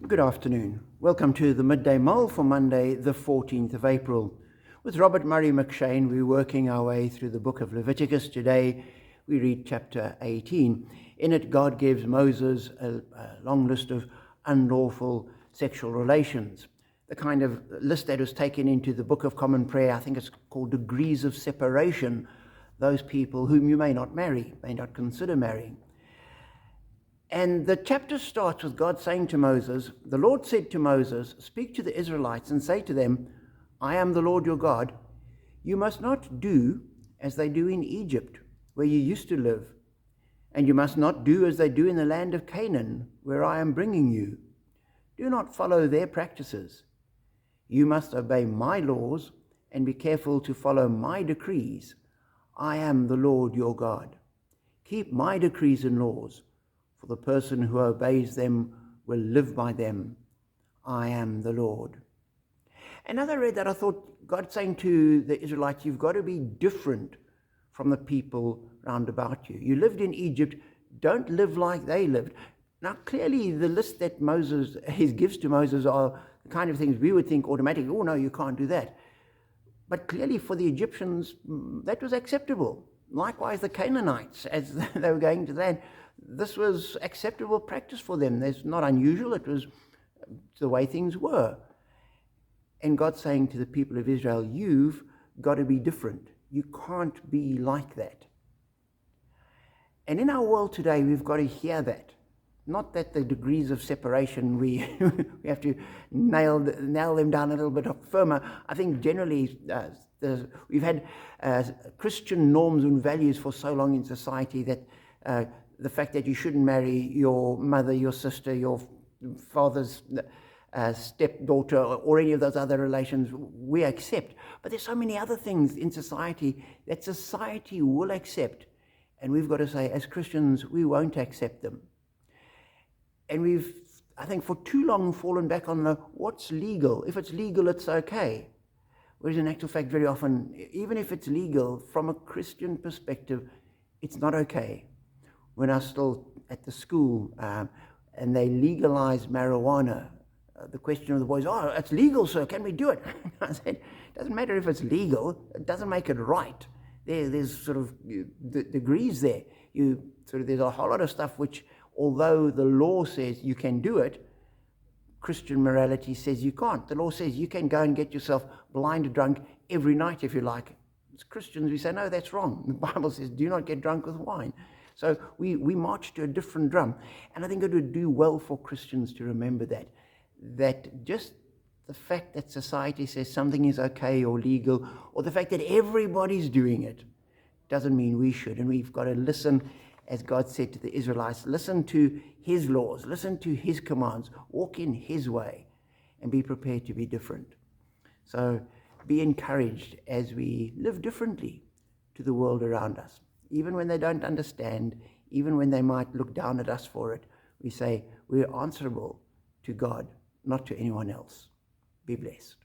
Good afternoon. Welcome to the Midday Mull for Monday, the 14th of April. With Robert Murray McShane, we're working our way through the book of Leviticus. Today, we read chapter 18. In it, God gives Moses a long list of unlawful sexual relations. The kind of list that was taken into the Book of Common Prayer, I think it's called degrees of separation, those people whom you may not marry, may not consider marrying. And the chapter starts with God saying to Moses, the Lord said to Moses, speak to the Israelites and say to them, I am the Lord your God. You must not do as they do in Egypt, where you used to live. And you must not do as they do in the land of Canaan, where I am bringing you. Do not follow their practices. You must obey my laws and be careful to follow my decrees. I am the Lord your God. Keep my decrees and laws, for the person who obeys them will live by them. I am the Lord. And as I read that, I thought God saying to the Israelites, you've got to be different from the people round about you. You lived in Egypt, don't live like they lived. Now, clearly, the list that Moses gives to Moses are the kind of things we would think automatically, oh, no, you can't do that. But clearly, for the Egyptians, that was acceptable. Likewise, the Canaanites, as they were going to the land, this was acceptable practice for them. It's not unusual. It was the way things were. And God's saying to the people of Israel, you've got to be different. You can't be like that. And in our world today, we've got to hear that. Not that the degrees of separation, we have to nail them down a little bit firmer. I think generally we've had Christian norms and values for so long in society that the fact that you shouldn't marry your mother, your sister, your father's stepdaughter, or any of those other relations, we accept. But there's so many other things in society that society will accept. And we've got to say, as Christians, we won't accept them. And we've, I think, for too long fallen back on the what's legal. If it's legal, it's okay. Whereas in actual fact, very often, even if it's legal, from a Christian perspective, it's not okay. When I was still at the school and they legalized marijuana, the question of the boys, oh, it's legal, sir, can we do it? I said, it doesn't matter if it's legal, it doesn't make it right. There's sort of degrees there. There's a whole lot of stuff which, although the law says you can do it, Christian morality says you can't. The law says you can go and get yourself blind drunk every night if you like. As Christians, we say, no, that's wrong. The Bible says, do not get drunk with wine. So we march to a different drum. And I think it would do well for Christians to remember that just the fact that society says something is okay or legal, or the fact that everybody's doing it, doesn't mean we should. And we've got to listen, as God said to the Israelites, listen to his laws, listen to his commands, walk in his way, and be prepared to be different. So be encouraged as we live differently to the world around us. Even when they don't understand, even when they might look down at us for it, we say we're answerable to God, not to anyone else. Be blessed.